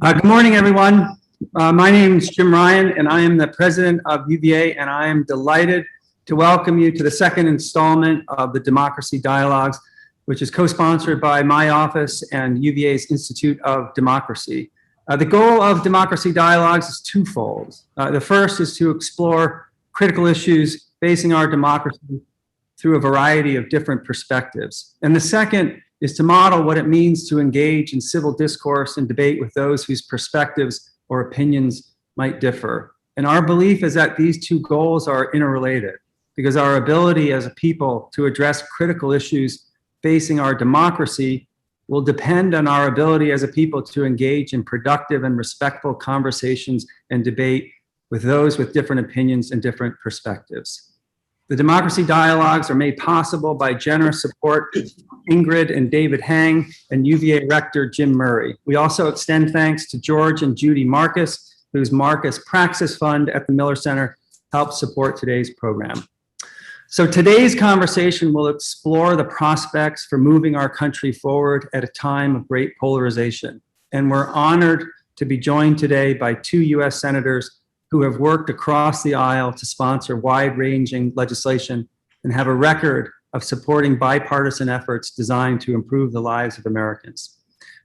Good morning, everyone. My name is Jim Ryan, and I am the president of UVA, and I am delighted to welcome you to the second installment of the Democracy Dialogues, which is co-sponsored by my office and UVA's Institute of Democracy. The goal of Democracy Dialogues is twofold. The first is to explore critical issues facing our democracy through a variety of different perspectives. And the second is to model what it means to engage in civil discourse and debate with those whose perspectives or opinions might differ. And our belief is that these two goals are interrelated, because our ability as a people to address critical issues facing our democracy will depend on our ability as a people to engage in productive and respectful conversations and debate with those with different opinions and different perspectives. The Democracy Dialogues are made possible by generous support from Ingrid and David Hang and UVA Rector Jim Murray. We also extend thanks to George and Judy Marcus, whose Marcus Praxis Fund at the Miller Center helped support today's program. So today's conversation will explore the prospects for moving our country forward at a time of great polarization. And we're honored to be joined today by two US senators who have worked across the aisle to sponsor wide-ranging legislation and have a record of supporting bipartisan efforts designed to improve the lives of Americans.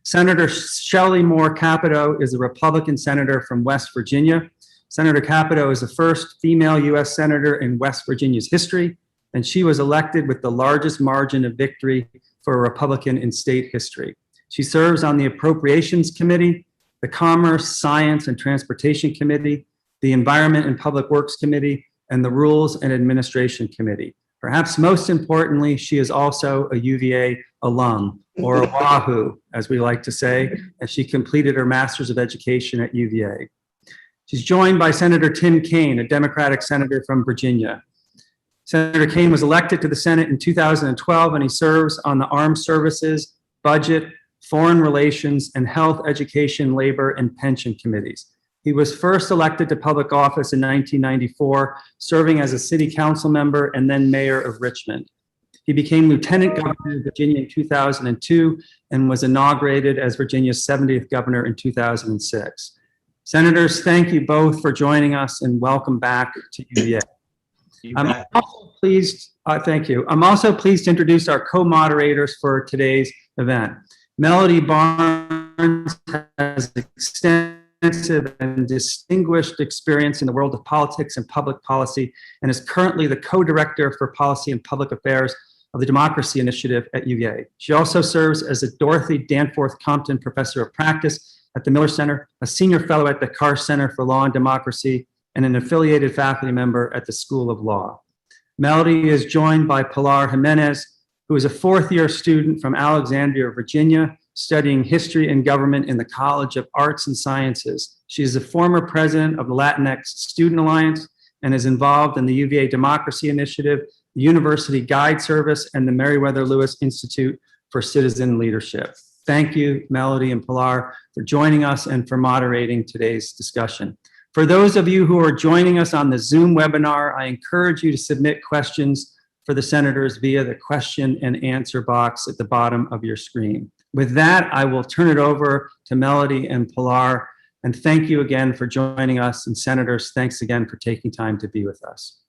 Senator Shelley Moore Capito is a Republican senator from West Virginia. Senator Capito is the first female US senator in West Virginia's history, and she was elected with the largest margin of victory for a Republican in state history. She serves on the Appropriations Committee, the Commerce, Science, and Transportation Committee, the Environment and Public Works Committee, and the Rules and Administration Committee. Perhaps most importantly, she is also a UVA alum, or a Wahoo, as we like to say, as she completed her Master's of Education at UVA. She's joined by Senator Tim Kaine, a Democratic senator from Virginia. Senator Kaine was elected to the Senate in 2012, and he serves on the Armed Services, Budget, Foreign Relations, and Health, Education, Labor, and Pension Committees. He was first elected to public office in 1994, serving as a city council member and then mayor of Richmond. He became lieutenant governor of Virginia in 2002 and was inaugurated as Virginia's 70th governor in 2006. Senators, thank you both for joining us and welcome back to UVA. I'm also pleased, thank you. I'm also pleased to introduce our co-moderators for today's event. Melody Barnes has extensive and distinguished experience in the world of politics and public policy, and is currently the co-director for policy and public affairs of the Democracy Initiative at UVA. She also serves as a Dorothy Danforth Compton Professor of Practice at the Miller Center, a senior fellow at the Carr Center for Law and Democracy, and an affiliated faculty member at the School of Law. Melody is joined by Pilar Jimenez, who is a fourth-year student from Alexandria, Virginia, studying history and government in the College of Arts and Sciences. She is the former president of the Latinx Student Alliance and is involved in the UVA Democracy Initiative, the University Guide Service, and the Meriwether Lewis Institute for Citizen Leadership. Thank you, Melody and Pilar, for joining us and for moderating today's discussion. For those of you who are joining us on the Zoom webinar, I encourage you to submit questions for the senators via the question and answer box at the bottom of your screen. With that, I will turn it over to Melody and Pilar, and thank you again for joining us. And senators, thanks again for taking time to be with us.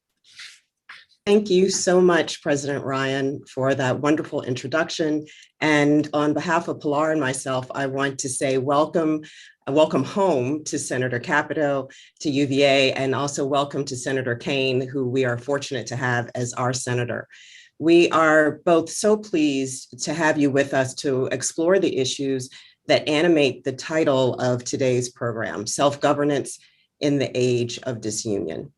Thank you so much, President Ryan, for that wonderful introduction. And on behalf of Pilar and myself, I want to say welcome home to Senator Capito, to UVA, and also welcome to Senator Kaine, who we are fortunate to have as our senator. We are both so pleased to have you with us to explore the issues that animate the title of today's program, Self-Governance in the Age of Disunion.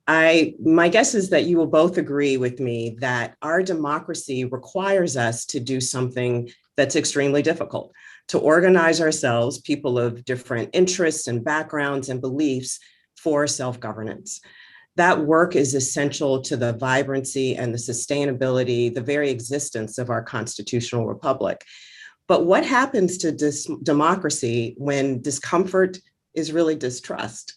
My guess is that you will both agree with me that our democracy requires us to do something that's extremely difficult, to organize ourselves, people of different interests and backgrounds and beliefs, for self-governance. That work is essential to the vibrancy and the sustainability, the very existence of our constitutional republic. But what happens to democracy when discomfort is really distrust,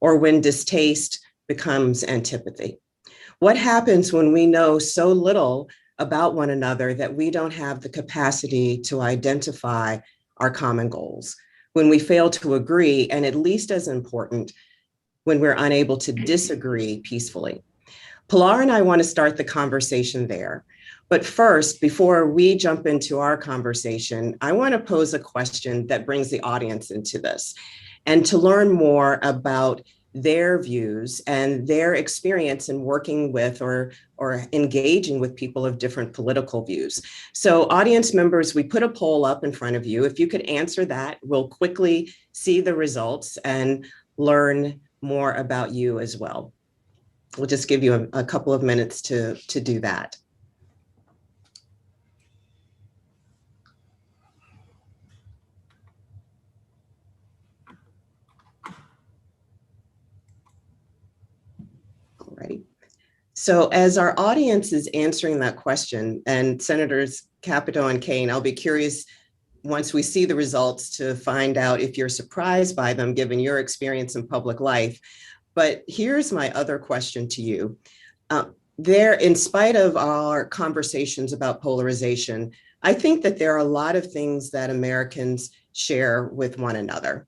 or when distaste becomes antipathy? What happens when we know so little about one another that we don't have the capacity to identify our common goals? when we fail to agree, and at least as important, when we're unable to disagree peacefully. Pilar and I want to start the conversation there. But first, before we jump into our conversation, I want to pose a question that brings the audience into this, and to learn more about their views and their experience in working with or engaging with people of different political views. So audience members, we put a poll up in front of you. If you could answer that, we'll quickly see the results and learn more about you as well. We'll just give you a couple of minutes to do that. Alrighty. So as our audience is answering that question, and Senators Capito and Kaine, I'll be curious once we see the results to find out if you're surprised by them, given your experience in public life. But here's my other question to you. In spite of our conversations about polarization, I think that there are a lot of things that Americans share with one another.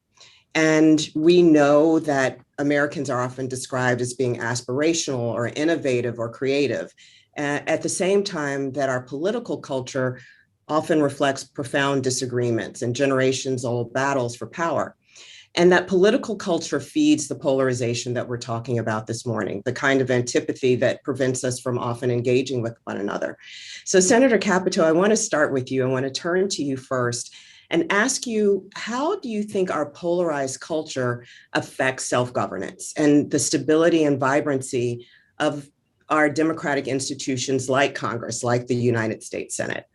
And we know that Americans are often described as being aspirational or innovative or creative. At the same time that our political culture often reflects profound disagreements and generations-old battles for power. And that political culture feeds the polarization that we're talking about this morning, the kind of antipathy that prevents us from often engaging with one another. So Senator Capito, I want to start with you. I want to turn to you first and ask you, how do you think our polarized culture affects self-governance and the stability and vibrancy of our democratic institutions like Congress, like the United States Senate?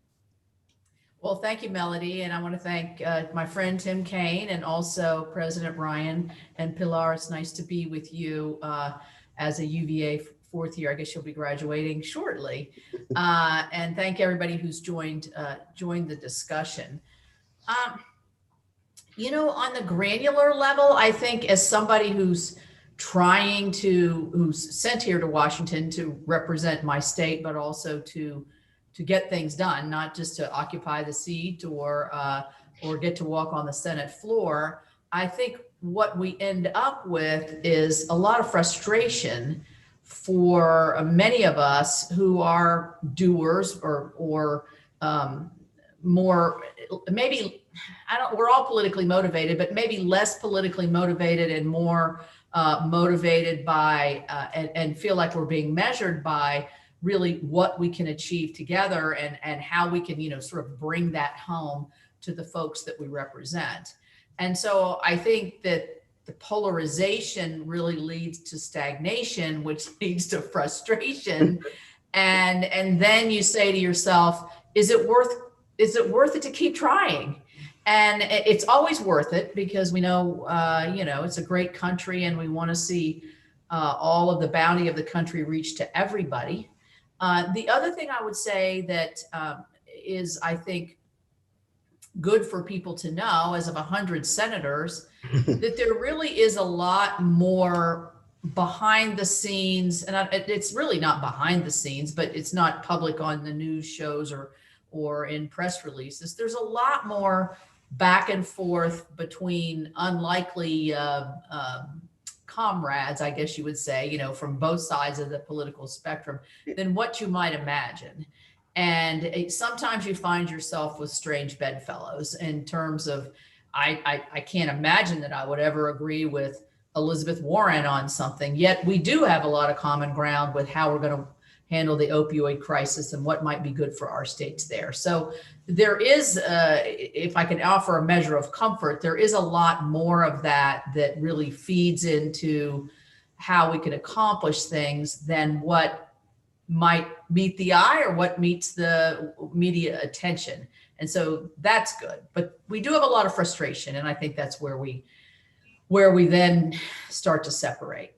Well, thank you, Melody. And I want to thank my friend Tim Kaine and also President Ryan and Pilar. It's nice to be with you as a UVA fourth year. I guess you'll be graduating shortly. And thank everybody who's joined the discussion. You know, on the granular level, I think as somebody who's who's sent here to Washington to represent my state, but also to get things done, not just to occupy the seat or get to walk on the Senate floor. I think what we end up with is a lot of frustration for many of us who are doers or more, maybe, we're all politically motivated, but maybe less politically motivated and more motivated by and feel like we're being measured by really what we can achieve together and how we can, you know, sort of bring that home to the folks that we represent. And so I think that the polarization really leads to stagnation, which leads to frustration. And then you say to yourself, is it worth it to keep trying? And it's always worth it because we know, you know, it's a great country and we want to see all of the bounty of the country reach to everybody. The other thing I would say that is, I think, good for people to know, as of 100 senators, that there really is a lot more behind the scenes, and it's really not behind the scenes, but it's not public on the news shows or in press releases. There's a lot more back and forth between unlikely comrades, I guess you would say, you know, from both sides of the political spectrum than what you might imagine. And sometimes you find yourself with strange bedfellows in terms of, I can't imagine that I would ever agree with Elizabeth Warren on something, yet we do have a lot of common ground with how we're going to handle the opioid crisis and what might be good for our states there. So there is, if I can offer a measure of comfort, there is a lot more of that really feeds into how we can accomplish things than what might meet the eye or what meets the media attention. And so that's good. But we do have a lot of frustration. And I think that's where we then start to separate.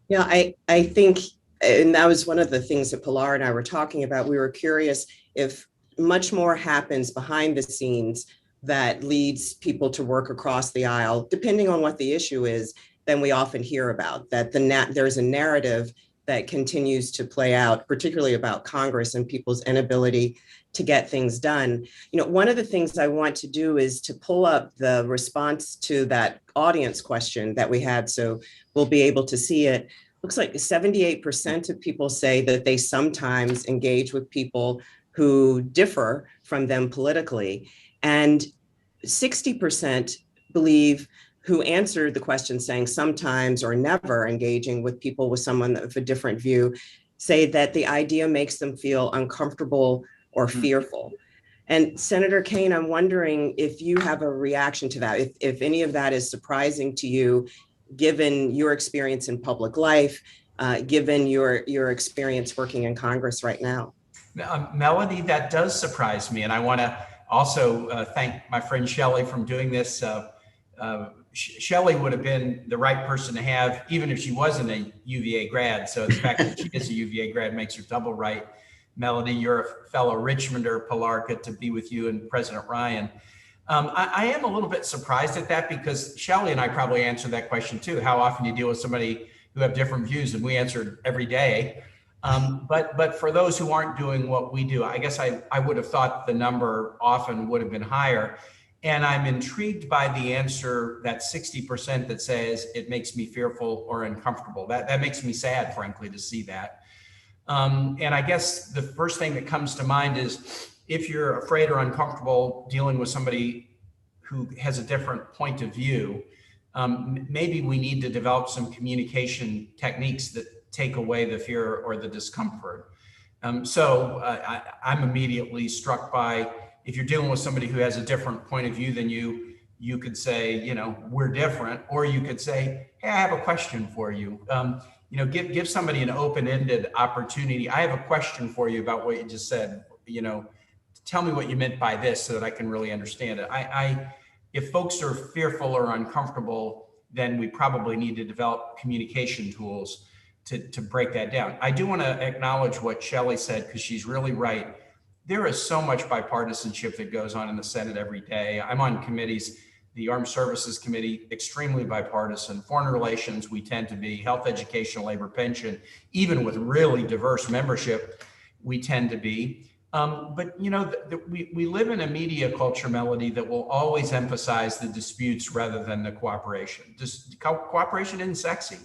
Yeah, I think, and that was one of the things that Pilar and I were talking about. We were curious if much more happens behind the scenes that leads people to work across the aisle, depending on what the issue is, than we often hear about, that there's a narrative that continues to play out, particularly about Congress and people's inability to get things done. One of the things I want to do is to pull up the response to that audience question that we had, so we'll be able to see it. Looks like 78% of people say that they sometimes engage with people who differ from them politically. And 60% believe, who answered the question saying sometimes or never engaging with people with someone of a different view, say that the idea makes them feel uncomfortable or fearful. And Senator Kaine, I'm wondering if you have a reaction to that, if any of that is surprising to you, given your experience in public life, given your experience working in Congress right now. Melody, that does surprise me. And I want to also thank my friend Shelley from doing this. Shelley would have been the right person to have, even if she wasn't a UVA grad. So the fact that she is a UVA grad makes her double right. Melody, you're a fellow Richmonder, Pilar, good to be with you, and President Ryan. I am a little bit surprised at that, because Shelley and I probably answered that question too. How often do you deal with somebody who have different views? And we answered every day. But for those who aren't doing what we do, I guess I would have thought the number often would have been higher. And I'm intrigued by the answer, that 60% that says it makes me fearful or uncomfortable. That makes me sad, frankly, to see that. And I guess the first thing that comes to mind is, if you're afraid or uncomfortable dealing with somebody who has a different point of view, maybe we need to develop some communication techniques that take away the fear or the discomfort. So I'm immediately struck by, if you're dealing with somebody who has a different point of view than you could say, we're different, or you could say, hey, I have a question for you. Give somebody an open-ended opportunity. I have a question for you about what you just said. Tell me what you meant by this so that I can really understand it. If folks are fearful or uncomfortable, then we probably need to develop communication tools to break that down. I do want to acknowledge what Shelley said, because she's really right. There is so much bipartisanship that goes on in the Senate every day. I'm on committees, the Armed Services Committee, extremely bipartisan. Foreign Relations, we tend to be. Health, Education, Labor, Pension, even with really diverse membership, we tend to be. But we live in a media culture, Melody, that will always emphasize the disputes rather than the cooperation. Cooperation isn't sexy,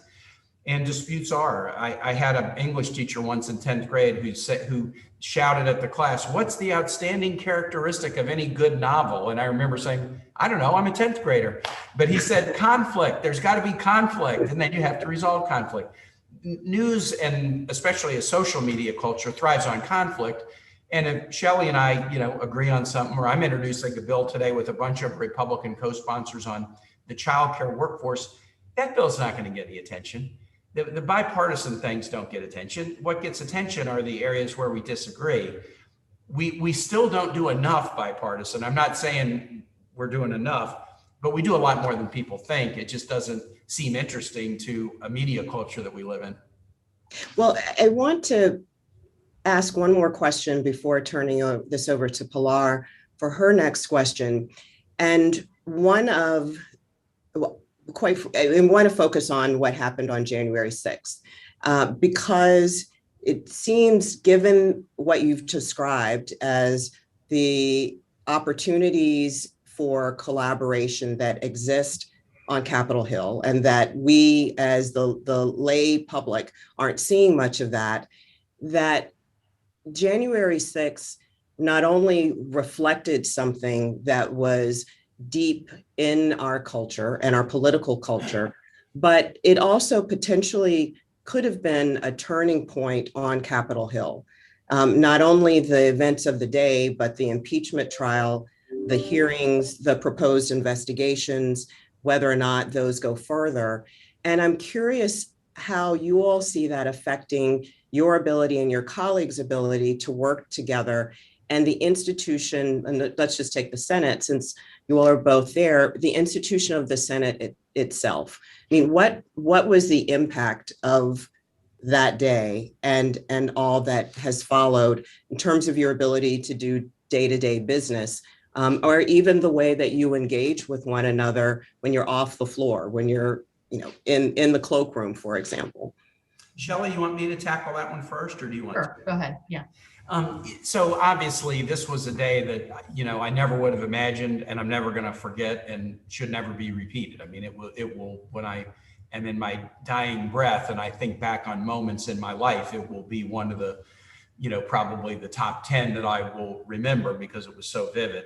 and disputes are. I had an English teacher once in 10th grade who shouted at the class, "What's the outstanding characteristic of any good novel?" And I remember saying, "I don't know, I'm a 10th grader." But he said, conflict. There's got to be conflict, and then you have to resolve conflict. News, and especially a social media culture, thrives on conflict. And if Shelley and I, agree on something, or I'm introducing a bill today with a bunch of Republican co-sponsors on the childcare workforce, that bill's not going to get any attention. The bipartisan things don't get attention. What gets attention are the areas where we disagree. We still don't do enough bipartisan. I'm not saying we're doing enough, but we do a lot more than people think. It just doesn't seem interesting to a media culture that we live in. Well, I want to ask one more question before turning this over to Pilar for her next question. And I want to focus on what happened on January 6th, because it seems, given what you've described as the opportunities for collaboration that exist on Capitol Hill, and that we as the lay public aren't seeing much of that January 6th not only reflected something that was deep in our culture and our political culture, but it also potentially could have been a turning point on Capitol Hill. Not only the events of the day, but the impeachment trial, the hearings, the proposed investigations, whether or not those go further. And I'm curious how you all see that affecting your ability and your colleagues' ability to work together, and the institution, and let's just take the Senate, since you all are both there, the institution of the Senate itself. I mean, what was the impact of that day and all that has followed in terms of your ability to do day-to-day business, or even the way that you engage with one another when you're off the floor, when you're in the cloakroom, for example? Shelley, you want me to tackle that one first, or do you want Sure, to? go ahead. Yeah. So obviously this was a day that, I never would have imagined, and I'm never going to forget, and should never be repeated. I mean, it will, when I am in my dying breath and I think back on moments in my life, it will be one of the, probably the top 10 that I will remember because it was so vivid.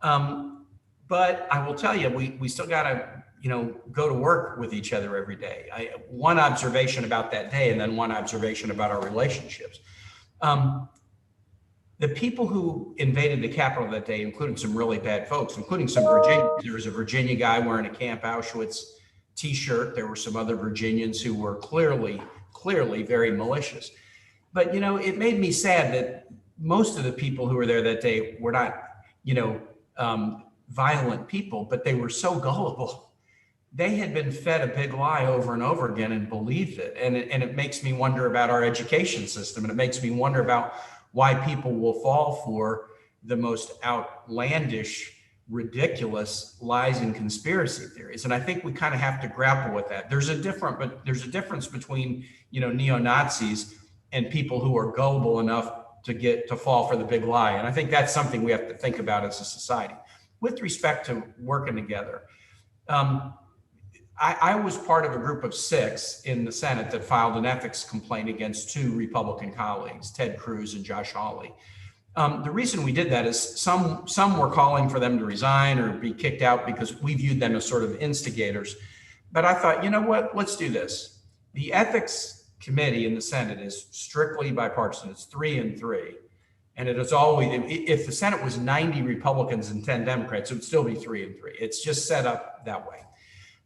But I will tell you, we still got to, go to work with each other every day. One observation about that day, and then one observation about our relationships. The people who invaded the Capitol that day included some really bad folks, including some Virginians. There was a Virginia guy wearing a Camp Auschwitz t-shirt. There were some other Virginians who were clearly very malicious. But, it made me sad that most of the people who were there that day were not, violent people, but they were so gullible. They had been fed a big lie over and over again and believed it. And it makes me wonder about our education system. And it makes me wonder about why people will fall for the most outlandish, ridiculous lies and conspiracy theories. And I think we kind of have to grapple with that. There's a difference between, neo-Nazis and people who are gullible enough to fall for the big lie. And I think that's something we have to think about as a society. With respect to working together, I was part of a group of 6 in the Senate that filed an ethics complaint against 2 Republican colleagues, Ted Cruz and Josh Hawley. The reason we did that is some were calling for them to resign or be kicked out because we viewed them as sort of instigators. But I thought, you know what, let's do this. The ethics committee in the Senate is strictly bipartisan. It's 3 and 3. And it is always, if the Senate was 90 Republicans and 10 Democrats, it would still be 3 and 3. It's just set up that way.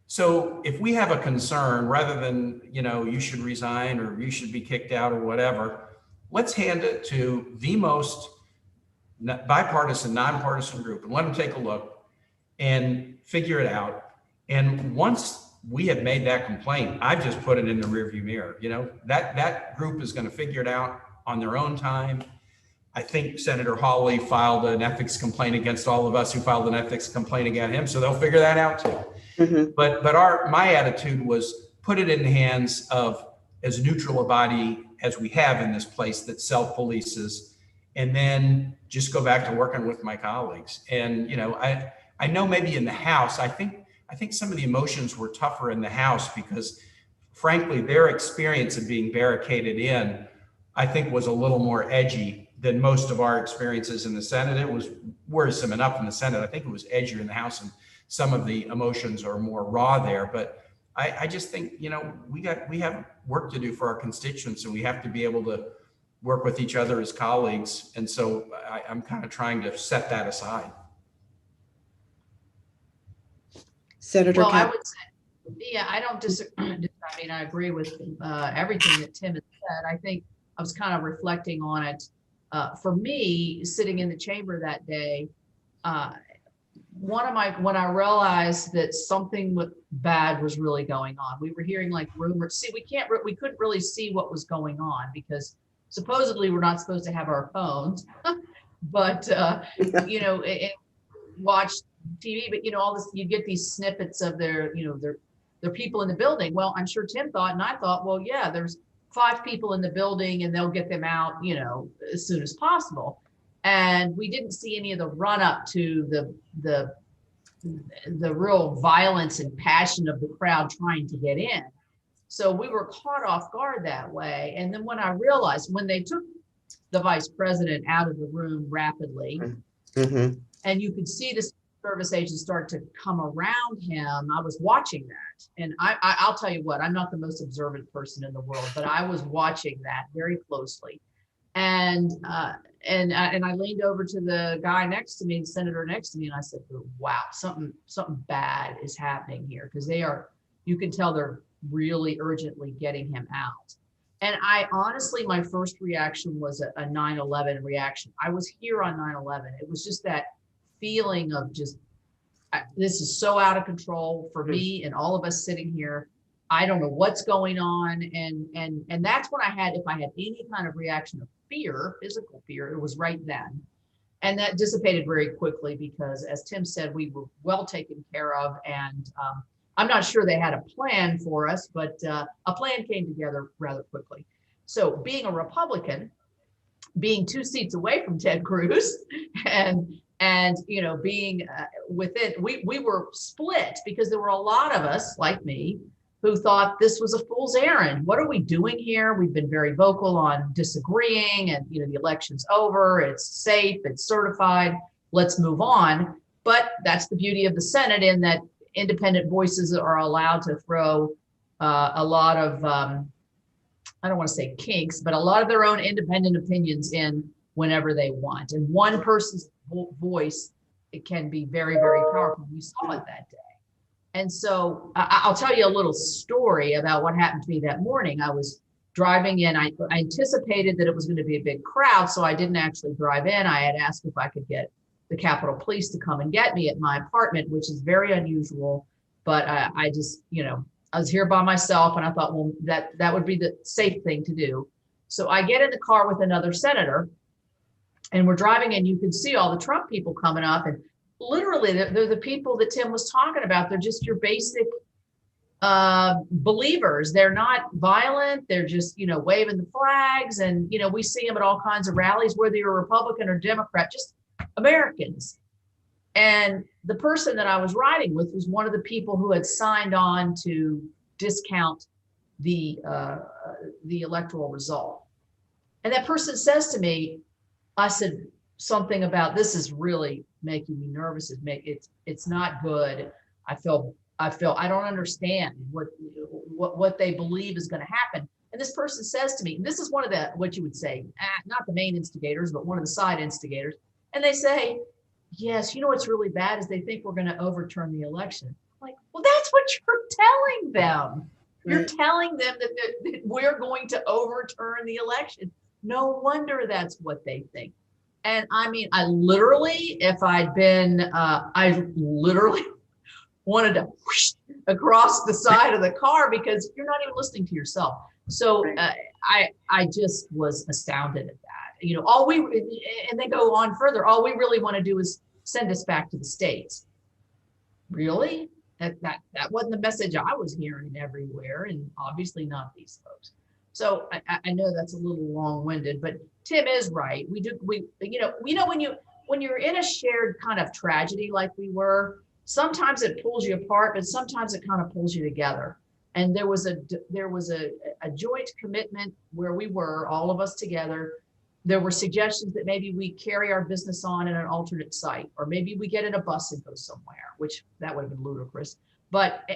So if we have a concern, rather than, you should resign or you should be kicked out or whatever, let's hand it to the most bipartisan, nonpartisan group and let them take a look and figure it out. And once we have made that complaint, I've just put it in the rearview mirror. That group is going to figure it out on their own time. I think Senator Hawley filed an ethics complaint against all of us who filed an ethics complaint against him. So they'll figure that out too. Mm-hmm. But my attitude was put it in the hands of as neutral a body as we have in this place that self-polices, and then just go back to working with my colleagues. And, I know maybe in the House, I think some of the emotions were tougher in the House because frankly, their experience of being barricaded in, I think was a little more edgy than most of our experiences in the Senate. It was worrisome enough in the Senate. I think it was edgier in the House, and some of the emotions are more raw there. But I just think, we have work to do for our constituents, and we have to be able to work with each other as colleagues. And so I'm kind of trying to set that aside. Senator Well, I would say, yeah, I don't disagree. I mean, I agree with everything that Tim has said. I think I was kind of reflecting on it. For me, sitting in the chamber that day, when I realized that something bad was really going on, we were hearing like rumors. See, we couldn't really see what was going on because supposedly we're not supposed to have our phones, but watch TV. But all this, you get these snippets of their people in the building. Well, I'm sure Tim thought, and I thought, well, yeah, there's 5 people in the building and they'll get them out, as soon as possible. And we didn't see any of the run up to the real violence and passion of the crowd trying to get in. So we were caught off guard that way. And then when I realized when they took the vice president out of the room rapidly, mm-hmm. and you could see the service agents start to come around him, I was watching that. And I'll tell you what, I'm not the most observant person in the world, but I was watching that very closely. And I leaned over to the guy next to me, the senator next to me, and I said, wow, something bad is happening here, because you can tell they're really urgently getting him out. And I honestly, my first reaction was a 9/11 reaction. I was here on 9/11. It was just that feeling of just, this is so out of control for me and all of us sitting here. I don't know what's going on. And that's when if I had any kind of reaction of fear, physical fear, it was right then. And that dissipated very quickly because, as Tim said, we were well taken care of. And I'm not sure they had a plan for us, but a plan came together rather quickly. So being a Republican, being 2 seats away from Ted Cruz and being within, we were split because there were a lot of us like me who thought this was a fool's errand. What are we doing here? We've been very vocal on disagreeing and, the election's over, it's safe, it's certified, let's move on. But that's the beauty of the Senate, in that independent voices are allowed to throw a lot of, I don't want to say kinks, but a lot of their own independent opinions in whenever they want. And one person's voice, it can be very, very powerful. We saw it that day. And so I'll tell you a little story about what happened to me that morning. I was driving in. I anticipated that it was going to be a big crowd, so I didn't actually drive in. I had asked if I could get the Capitol Police to come and get me at my apartment, which is very unusual. But I just, I was here by myself, and I thought, well, that would be the safe thing to do. So I get in the car with another senator, and we're driving, and you can see all the Trump people coming up, and literally they're the people that Tim was talking about. They're just your basic believers. They're not violent. They're just, waving the flags. And, we see them at all kinds of rallies, whether you're a Republican or Democrat, just Americans. And the person that I was riding with was one of the people who had signed on to discount the electoral result. And that person says to me, I said something about, this is really making me nervous. It's not good. I don't understand what they believe is going to happen. And this person says to me, and this is one of the, what you would say, not the main instigators, but one of the side instigators. And they say, yes, what's really bad is they think we're going to overturn the election. I'm like, well, that's what you're telling them. You're telling them that we're going to overturn the election. No wonder that's what they think. And I mean, I literally wanted to whoosh across the side of the car, because you're not even listening to yourself. So I just was astounded at that. And they go on further. All we really want to do is send us back to the States. Really? That wasn't the message I was hearing everywhere, and obviously not these folks. So I know that's a little long-winded, but Tim is right. When you're in a shared kind of tragedy like we were, sometimes it pulls you apart, but sometimes it kind of pulls you together. And there was a joint commitment where we were, all of us together. There were suggestions that maybe we carry our business on in an alternate site, or maybe we get in a bus and go somewhere, which that would have been ludicrous. But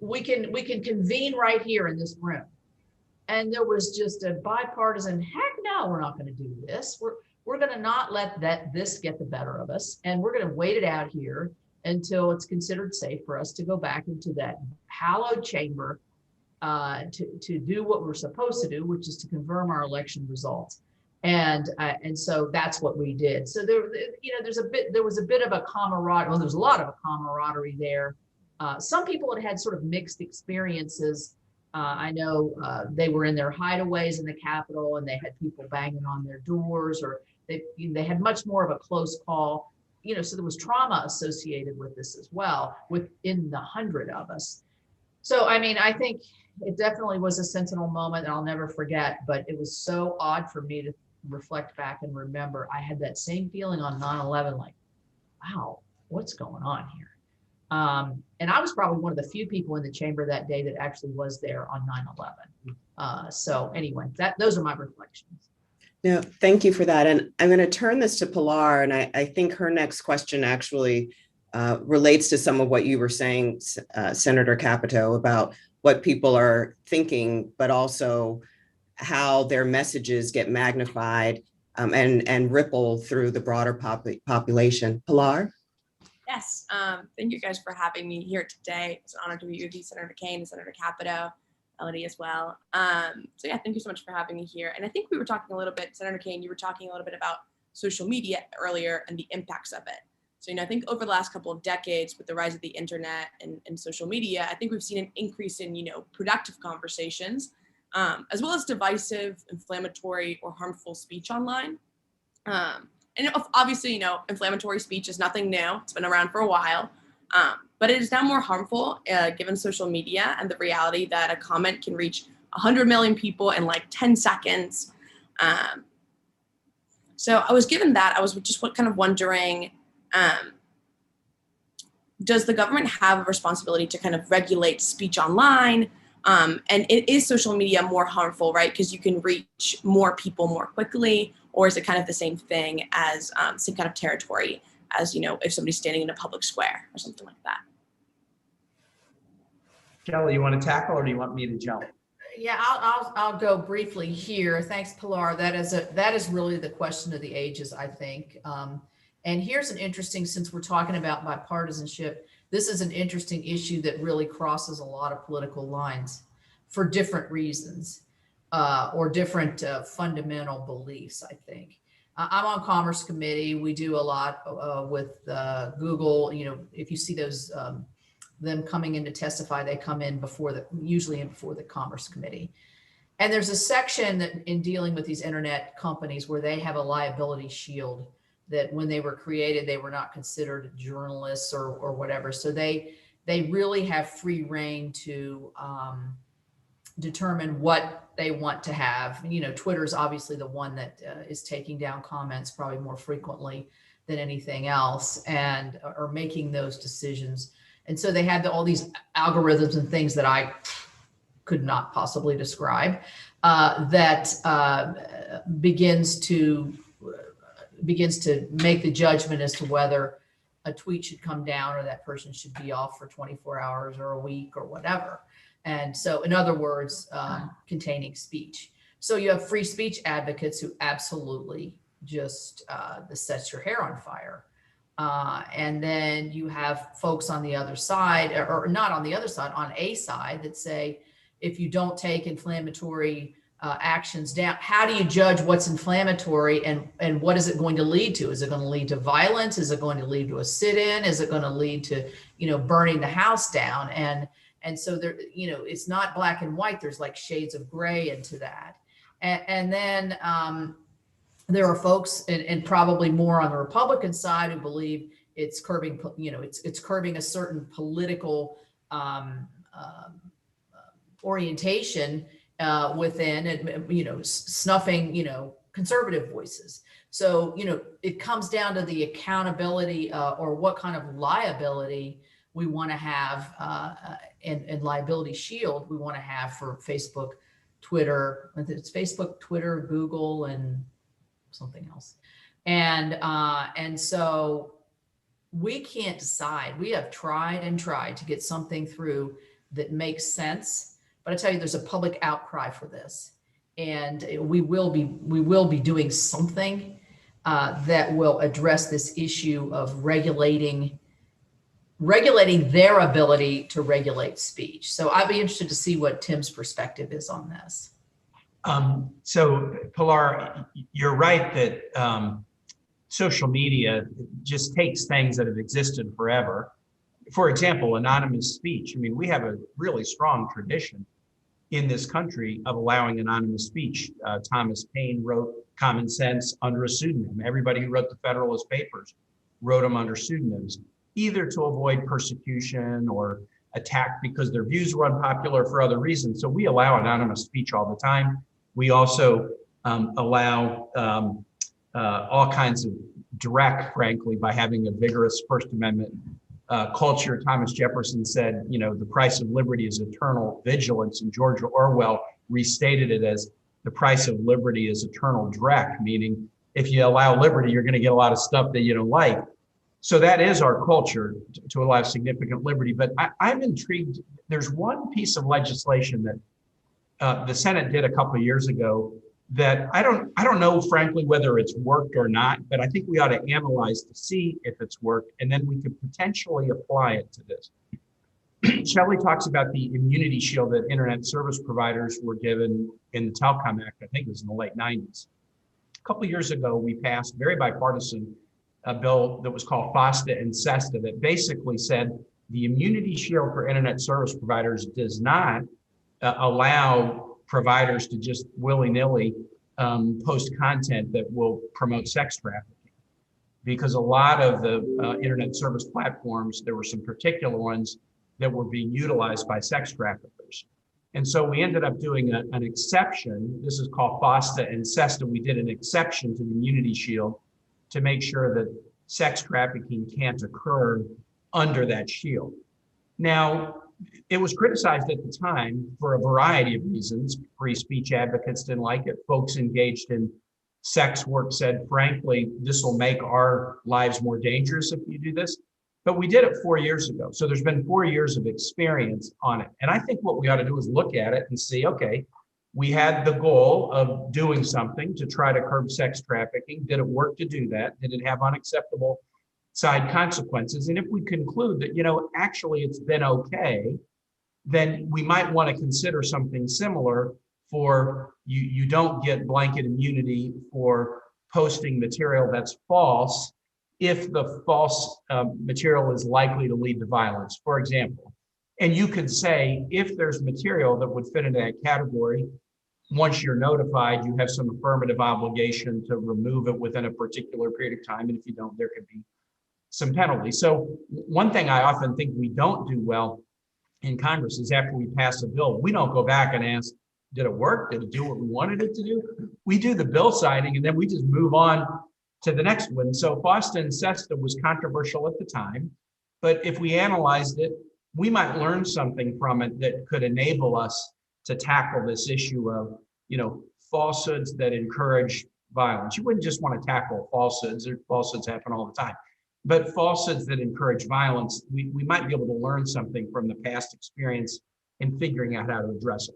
we can convene right here in this room. And there was just a bipartisan, heck no, we're not going to do this. We're going to not let this get the better of us. And we're going to wait it out here until it's considered safe for us to go back into that hallowed chamber to do what we're supposed to do, which is to confirm our election results. And so that's what we did. So there was a bit of a camaraderie. Well, there's a lot of a camaraderie there. Some people had sort of mixed experiences. I know they were in their hideaways in the Capitol, and they had people banging on their doors, or they had much more of a close call. So there was trauma associated with this as well, within the 100 of us. So, I mean, I think it definitely was a sentinel moment that I'll never forget, but it was so odd for me to reflect back and remember. I had that same feeling on 9/11, like, wow, what's going on here? And I was probably one of the few people in the chamber that day that actually was there on 9/11. So anyway, those are my reflections. No, thank you for that. And I'm going to turn this to Pilar, and I think her next question actually relates to some of what you were saying, Senator Capito, about what people are thinking, but also how their messages get magnified and ripple through the broader population. Pilar? Yes, thank you guys for having me here today. It's an honor to be with you, Senator Kane and Senator Capito, Melody as well. So yeah, thank you so much for having me here. And I think we were talking a little bit, Senator Kane, you were talking a little bit about social media earlier and the impacts of it. So, I think over the last couple of decades with the rise of the internet and social media, I think we've seen an increase in, productive conversations, as well as divisive, inflammatory, or harmful speech online. And obviously, inflammatory speech is nothing new. It's been around for a while, but it is now more harmful given social media and the reality that a comment can reach 100 million people in like 10 seconds. So I was given that. I was just kind of wondering, does the government have a responsibility to kind of regulate speech online? And is social media more harmful, right? Because you can reach more people more quickly, or is it kind of the same thing as same kind of territory as, if somebody's standing in a public square or something like that? Shelley, you want to tackle or do you want me to jump? Yeah, I'll go briefly here. Thanks, Pilar. That is really the question of the ages, I think. And here's an interesting, since we're talking about bipartisanship, this is an interesting issue that really crosses a lot of political lines for different reasons or different fundamental beliefs, I think. I'm on Commerce Committee. We do a lot with Google. If you see those them coming in to testify, they come in usually before the Commerce Committee. And there's a section that in dealing with these internet companies where they have a liability shield that when they were created, they were not considered journalists or whatever. So they really have free reign to determine what they want to have. Twitter's obviously the one that is taking down comments probably more frequently than anything else and are making those decisions. And so they had all these algorithms and things that I could not possibly describe that begins to make the judgment as to whether a tweet should come down or that person should be off for 24 hours or a week or whatever. And so, in other words, containing speech. So you have free speech advocates who absolutely just this sets your hair on fire. And then you have folks on the other side, or not on the other side, on a side that say, if you don't take inflammatory actions down, how do you judge what's inflammatory and what is it going to lead to? Is it going to lead to violence? Is it going to lead to a sit-in? Is it going to lead to, burning the house down? And so there, it's not black and white. There's like shades of gray into that. And then there are folks, and probably more on the Republican side, who believe it's curbing, it's curbing a certain political orientation within, and snuffing, conservative voices. So it comes down to the accountability or what kind of liability we want to have and liability shield we want to have for Facebook, Twitter. It's Facebook, Twitter, Google, and something else. And so we can't decide. We have tried and tried to get something through that makes sense. But I tell you, there's a public outcry for this. And we will be doing something that will address this issue of regulating their ability to regulate speech. So I'd be interested to see what Tim's perspective is on this. So Pilar, you're right that social media just takes things that have existed forever. For example, anonymous speech. I mean, we have a really strong tradition in this country of allowing anonymous speech. Thomas Paine wrote Common Sense under a pseudonym. Everybody who wrote the Federalist Papers wrote them under pseudonyms, either to avoid persecution or attack because their views were unpopular for other reasons. So we allow anonymous speech all the time. We also allow all kinds of direct, frankly, by having a vigorous First Amendment culture. Thomas Jefferson said, the price of liberty is eternal vigilance, and George Orwell restated it as the price of liberty is eternal dreck, meaning if you allow liberty, you're going to get a lot of stuff that you don't like. So that is our culture, to allow significant liberty. But I'm intrigued. There's one piece of legislation that the Senate did a couple of years ago that I don't know, frankly, whether it's worked or not, but I think we ought to analyze to see if it's worked, and then we could potentially apply it to this. Shelley talks about the immunity shield that internet service providers were given in the Telecom Act. I think it was in the late 90s. A couple of years ago, we passed very bipartisan a bill that was called FOSTA and SESTA that basically said the immunity shield for internet service providers does not allow providers to just willy-nilly post content that will promote sex trafficking. Because a lot of the internet service platforms, there were some particular ones that were being utilized by sex traffickers. And so we ended up doing an exception. This is called FOSTA and SESTA. We did an exception to the immunity shield to make sure that sex trafficking can't occur under that shield. Now, it was criticized at the time for a variety of reasons. Free speech advocates didn't like it. Folks engaged in sex work said, frankly, this will make our lives more dangerous if you do this. But we did it 4 years ago. So there's been 4 years of experience on it. And I think what we ought to do is look at it and see, okay, we had the goal of doing something to try to curb sex trafficking. Did it work to do that? Did it have unacceptable side consequences? And if we conclude that, actually it's been okay, then we might want to consider something similar for you don't get blanket immunity for posting material that's false if the false material is likely to lead to violence, for example. And you could say, if there's material that would fit into that category, once you're notified, you have some affirmative obligation to remove it within a particular period of time. And if you don't, there could be some penalty. So one thing I often think we don't do well in Congress is after we pass a bill, we don't go back and ask, did it work? Did it do what we wanted it to do? We do the bill signing and then we just move on to the next one. So FOSTA and SESTA was controversial at the time, but if we analyzed it, we might learn something from it that could enable us to tackle this issue of, falsehoods that encourage violence. You wouldn't just want to tackle falsehoods. Falsehoods happen all the time. But falsehoods that encourage violence, we might be able to learn something from the past experience in figuring out how to address it.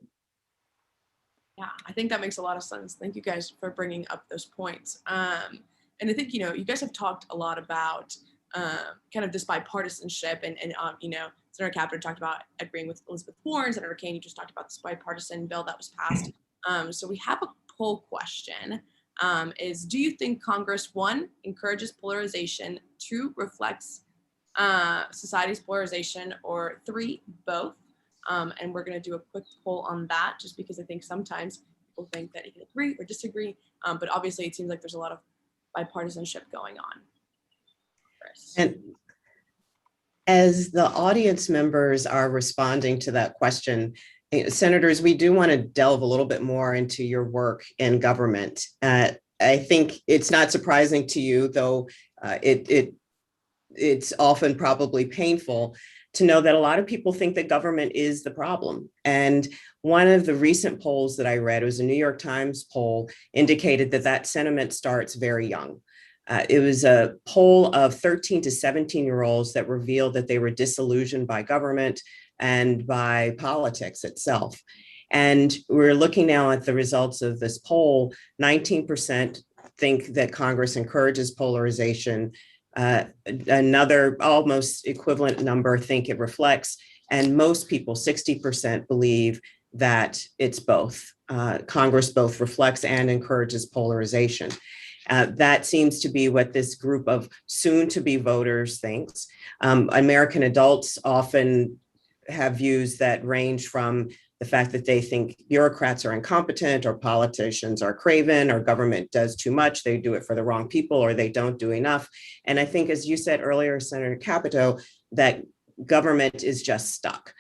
Yeah, I think that makes a lot of sense. Thank you guys for bringing up those points. And I think, you guys have talked a lot about kind of this bipartisanship and Senator Capito talked about agreeing with Elizabeth Warren. Senator Kaine, you just talked about this bipartisan bill that was passed. So we have a poll question. Is do you think Congress, 1, encourages polarization, 2, reflects society's polarization, or 3, both? And we're going to do a quick poll on that just because I think sometimes people think that you can agree or disagree. But obviously it seems like there's a lot of bipartisanship going on. Chris. And as the audience members are responding to that question, Senators, we do want to delve a little bit more into your work in government. I think it's not surprising to you, though it's often probably painful to know that a lot of people think that government is the problem. And one of the recent polls that I read, it was a New York Times poll, indicated that sentiment starts very young. It was a poll of 13 to 17-year-olds that revealed that they were disillusioned by government and by politics itself. And we're looking now at the results of this poll. 19% think that Congress encourages polarization. Another almost equivalent number think it reflects, and most people, 60%, believe that it's both. Congress both reflects and encourages polarization. That seems to be what this group of soon-to-be voters thinks. American adults often have views that range from the fact that they think bureaucrats are incompetent, or politicians are craven, or government does too much, they do it for the wrong people, or they don't do enough. And I think, as you said earlier, Senator Capito, that government is just stuck.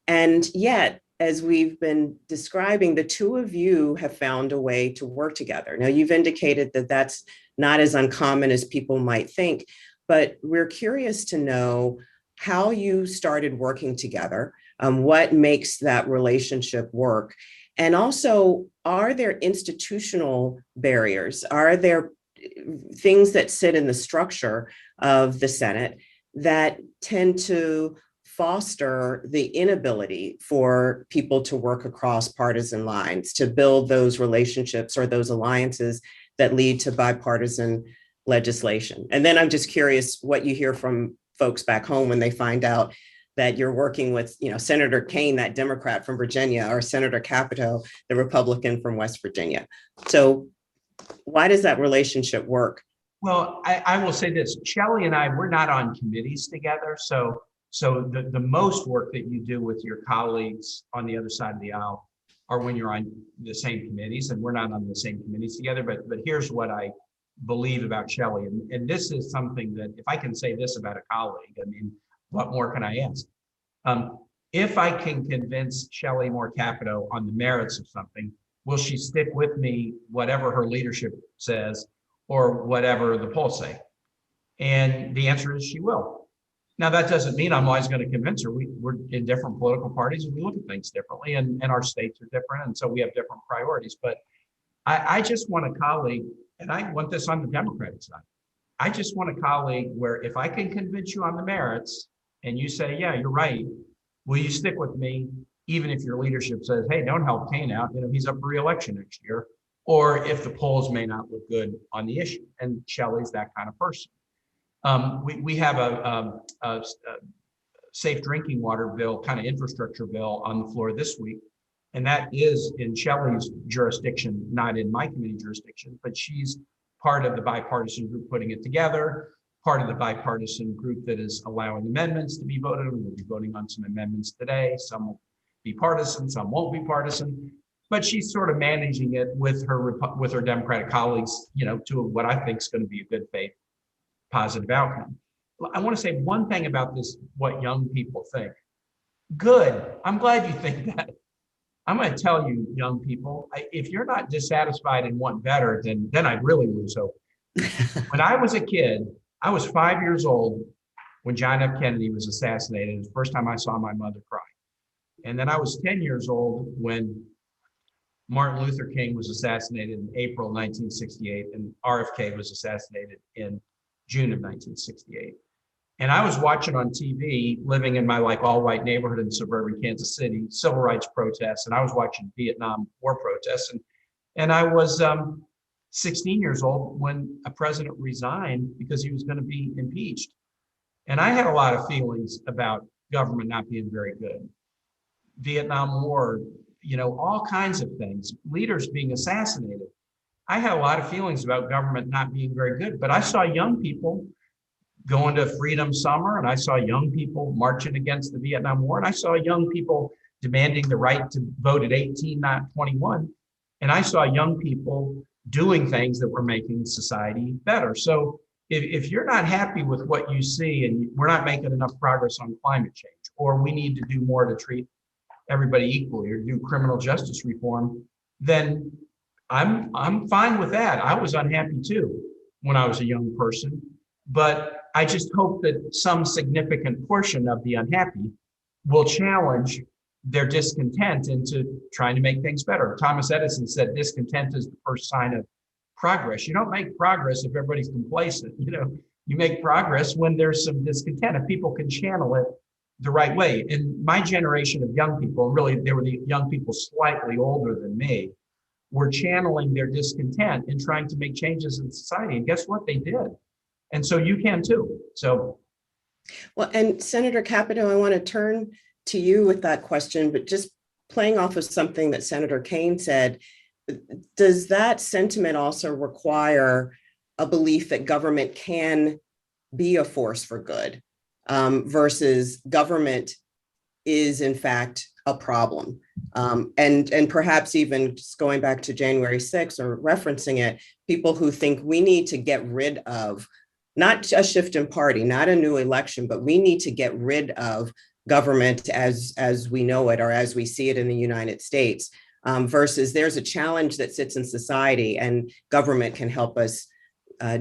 And yet, as we've been describing, the two of you have found a way to work together. Now, you've indicated that that's not as uncommon as people might think, but we're curious to know how you started working together, what makes that relationship work, and also, are there institutional barriers? Are there things that sit in the structure of the Senate that tend to foster the inability for people to work across partisan lines, to build those relationships or those alliances that lead to bipartisan legislation? And then I'm just curious what you hear from folks back home when they find out that you're working with, Senator Kaine, that Democrat from Virginia, or Senator Capito, the Republican from West Virginia. So why does that relationship work? Well, I will say this, Shelley and I, we're not on committees together. So the most work that you do with your colleagues on the other side of the aisle are when you're on the same committees, and we're not on the same committees together. But here's what I believe about Shelley. And this is something that, if I can say this about a colleague, I mean, what more can I ask? if I can convince Shelley Moore Capito on the merits of something, will she stick with me, whatever her leadership says, or whatever the polls say? And the answer is she will. Now, that doesn't mean I'm always going to convince her. We're in different political parties and we look at things differently, and our states are different. And so we have different priorities. But I just want a colleague, and I want this on the Democratic side. I just want a colleague where if I can convince you on the merits and you say, yeah, you're right, will you stick with me, even if your leadership says, hey, don't help Kane out, he's up for re-election next year, or if the polls may not look good on the issue. And Shelley's that kind of person. We have a safe drinking water bill, kind of infrastructure bill on the floor this week. And that is in Shelley's jurisdiction, not in my committee jurisdiction, but she's part of the bipartisan group putting it together, part of the bipartisan group that is allowing amendments to be voted on. We'll be voting on some amendments today. Some will be partisan, some won't be partisan, but she's sort of managing it with her Democratic colleagues, to what I think is going to be a good faith, positive outcome. I want to say one thing about this, what young people think. Good. I'm glad you think that. I'm going to tell you, young people, if you're not dissatisfied and want better, then I really lose hope. When I was a kid, I was 5 years old when John F. Kennedy was assassinated. It was the first time I saw my mother cry. And then I was 10 years old when Martin Luther King was assassinated in April 1968, and RFK was assassinated in June of 1968. And I was watching on TV, living in my all-white neighborhood in suburban Kansas City, civil rights protests, and I was watching Vietnam War protests. And I was 16 years old when a president resigned because he was going to be impeached. And I had a lot of feelings about government not being very good. Vietnam War, all kinds of things, leaders being assassinated. I had a lot of feelings about government not being very good, but I saw young people going to Freedom Summer, and I saw young people marching against the Vietnam War, and I saw young people demanding the right to vote at 18, not 21. And I saw young people doing things that were making society better. So if you're not happy with what you see and we're not making enough progress on climate change, or we need to do more to treat everybody equally or do criminal justice reform, then I'm fine with that. I was unhappy too when I was a young person, but I just hope that some significant portion of the unhappy will challenge their discontent into trying to make things better. Thomas Edison said discontent is the first sign of progress. You don't make progress if everybody's complacent. You make progress when there's some discontent, if people can channel it the right way. And my generation of young people, really they were the young people slightly older than me, were channeling their discontent and trying to make changes in society. And guess what? They did. And so you can too. So. Well, and Senator Capito, I want to turn to you with that question, but just playing off of something that Senator Kane said, does that sentiment also require a belief that government can be a force for good versus government is in fact a problem? And perhaps even just going back to January 6th or referencing it, people who think we need to get rid of not a shift in party, not a new election, but we need to get rid of government as we know it or as we see it in the United States, versus there's a challenge that sits in society and government can help us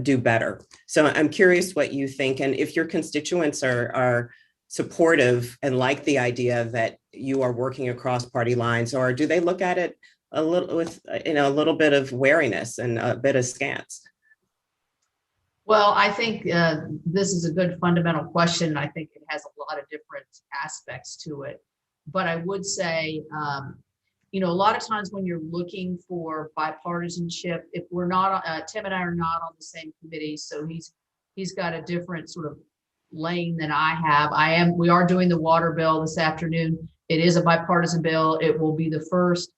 do better. So I'm curious what you think, and if your constituents are supportive and like the idea that you are working across party lines, or do they look at it a little with a little bit of wariness and a bit askance? Well, I think this is a good fundamental question. I think it has a lot of different aspects to it. But I would say, a lot of times when you're looking for bipartisanship, if we're not, Tim and I are not on the same committee, so he's got a different sort of lane than I have. We are doing the water bill this afternoon. It is a bipartisan bill. It will be the first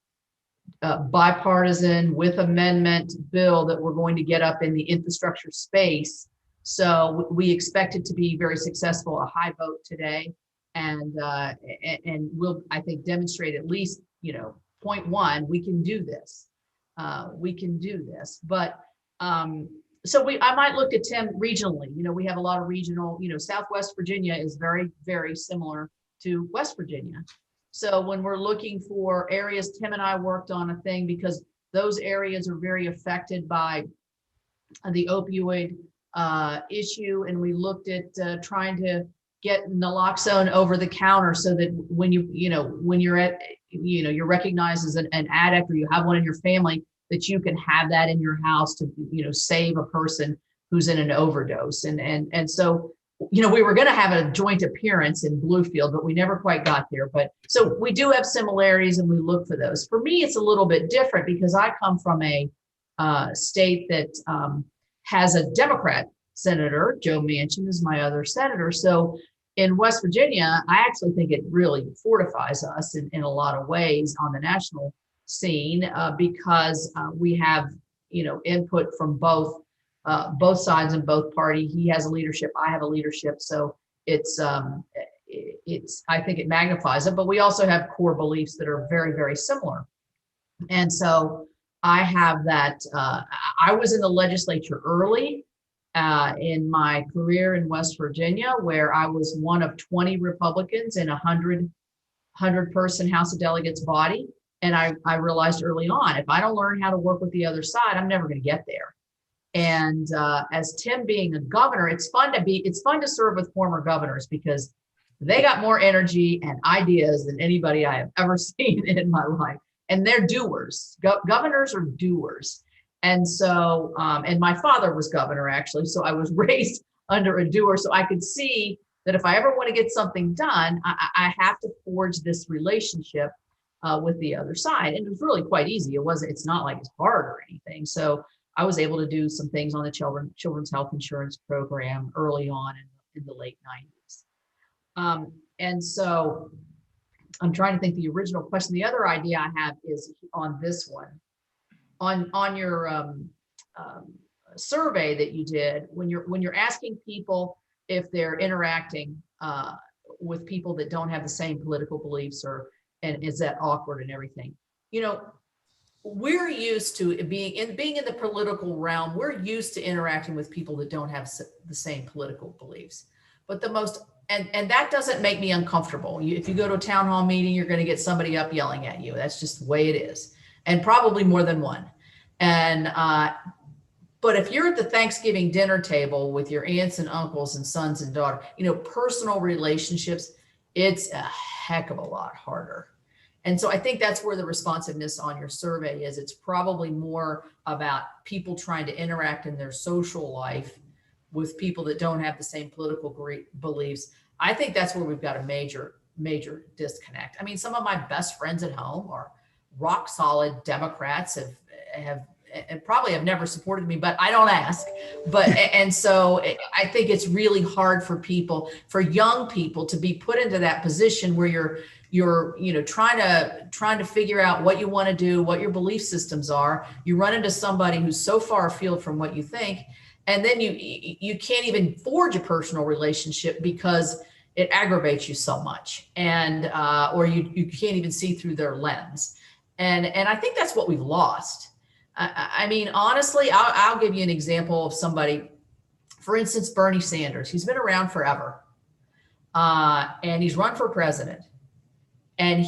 bipartisan with amendment bill that we're going to get up in the infrastructure space. So we expect it to be very successful, a high vote today, and we'll, I think, demonstrate at least, point one, we can do this. We can do this. But so I might look at Tim regionally. We have a lot of regional, Southwest Virginia is very, very similar to West Virginia. So when we're looking for areas, Tim and I worked on a thing because those areas are very affected by the opioid issue, and we looked at trying to get naloxone over the counter so that when you're recognized as an addict or you have one in your family, that you can have that in your house to save a person who's in an overdose. And so we were going to have a joint appearance in Bluefield, but we never quite got there. But so we do have similarities, and we look for those. For me, it's a little bit different because I come from a state that has a Democrat senator. Joe Manchin is my other senator. So in West Virginia, I actually think it really fortifies us in a lot of ways on the national scene because we have input from both sides and both party. He has a leadership, I have a leadership. So it's I think it magnifies it, but we also have core beliefs that are very, very similar. And so I have that, I was in the legislature early in my career in West Virginia, where I was one of 20 Republicans in a 100-person House of Delegates body. And I realized early on, if I don't learn how to work with the other side, I'm never going to get there. And as Tim being a governor, it's fun to serve with former governors because they got more energy and ideas than anybody I have ever seen in my life. And they're doers. Governors are doers. And so, and my father was governor actually, so I was raised under a doer. So I could see that if I ever want to get something done, I have to forge this relationship with the other side. And it was really quite easy. It's not like it's hard or anything. So I was able to do some things on the children's health insurance program early on in the late 90s. And so I'm trying to think the original question. The other idea I have is on this one, on your survey that you did, when you're asking people if they're interacting with people that don't have the same political beliefs, and is that awkward and everything, we're used to being in the political realm. We're used to interacting with people that don't have the same political beliefs. But and that doesn't make me uncomfortable. If you go to a town hall meeting, you're going to get somebody up yelling at you. That's just the way it is, and probably more than one. And but if you're at the Thanksgiving dinner table with your aunts and uncles and sons and daughters, personal relationships, it's a heck of a lot harder. And so I think that's where the responsiveness on your survey is. It's probably more about people trying to interact in their social life with people that don't have the same political beliefs. I think that's where we've got a major, major disconnect. I mean, some of my best friends at home are rock solid Democrats, and probably have never supported me, but I don't ask. And so I think it's really hard for young people to be put into that position where you're trying to figure out what you want to do, what your belief systems are. You run into somebody who's so far afield from what you think, and then you can't even forge a personal relationship because it aggravates you so much, and or you can't even see through their lens. And I think that's what we've lost. I mean, honestly, I'll give you an example of somebody, for instance, Bernie Sanders. He's been around forever, and he's run for president. And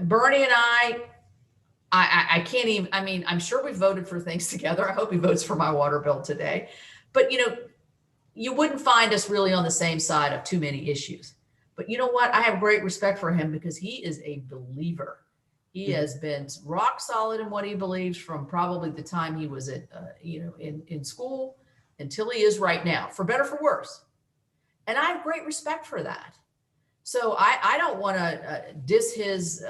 Bernie and I can't even, I mean, I'm sure we voted for things together. I hope he votes for my water bill today. But, you wouldn't find us really on the same side of too many issues. But you know what? I have great respect for him because he is a believer. He has been rock solid in what he believes from probably the time he was at, in school until he is right now, for better, for worse. And I have great respect for that. So I don't want to diss his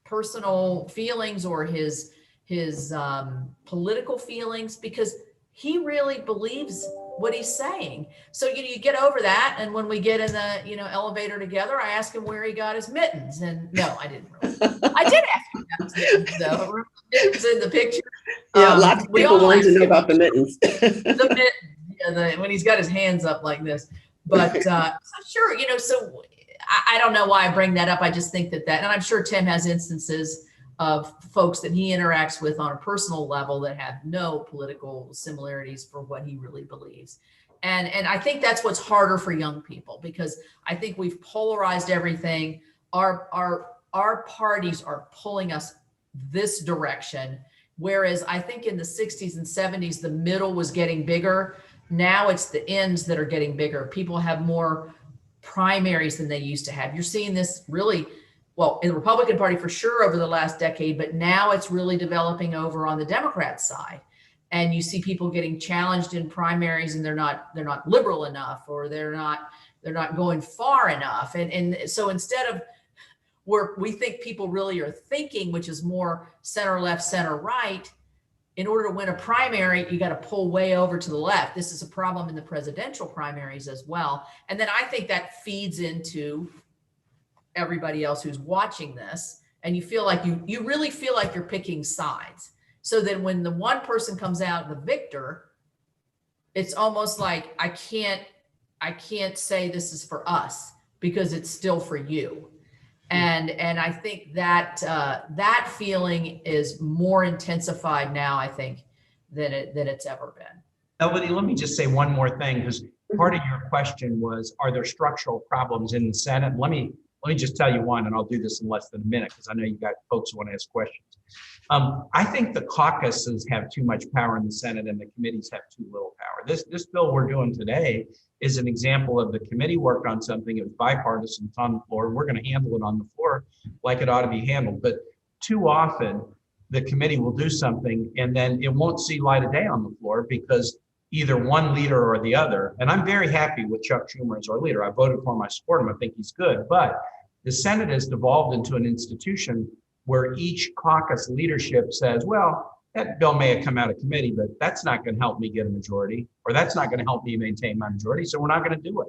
personal feelings or his political feelings, because he really believes what he's saying. So you get over that, and when we get in the elevator together, I ask him where he got his mittens, and no, I didn't really. I did ask him about his mittens, though. Mittens in the picture. Yeah, lots of people wanted to know about the mittens. The mittens, when he's got his hands up like this. But so sure, so I don't know why I bring that up. I just think that, and I'm sure Tim has instances of folks that he interacts with on a personal level that have no political similarities for what he really believes. And I think that's what's harder for young people, because I think we've polarized everything. Our parties are pulling us this direction. Whereas I think in the 60s and 70s, the middle was getting bigger. Now it's the ends that are getting bigger. People have more primaries than they used to have. You're seeing this really, well, in the Republican Party for sure over the last decade, but now it's really developing over on the Democrat side. And you see people getting challenged in primaries, and they're not liberal enough, or they're not going far enough. And so instead of where we think people really are thinking, which is more center left, center right, in order to win a primary, you got to pull way over to the left. This is a problem in the presidential primaries as well. And then I think that feeds into everybody else who's watching this. And you feel like you really feel like you're picking sides. So then when the one person comes out the victor, it's almost like I can't say this is for us because it's still for you. And I think that that feeling is more intensified now, I think, than it's ever been. Melody, let me just say one more thing, because part of your question was, are there structural problems in the Senate? Let me just tell you one, and I'll do this in less than a minute because I know you got folks who want to ask questions. I think the caucuses have too much power in the Senate and the committees have too little power. This bill we're doing today is an example of the committee worked on something. It was bipartisan, it's on the floor. We're going to handle it on the floor like it ought to be handled. But too often, the committee will do something and then it won't see light of day on the floor because either one leader or the other. And I'm very happy with Chuck Schumer as our leader. I voted for him, I support him, I think he's good. But the Senate has devolved into an institution where each caucus leadership says, well, that bill may have come out of committee, but that's not going to help me get a majority, or that's not going to help me maintain my majority, so we're not going to do it.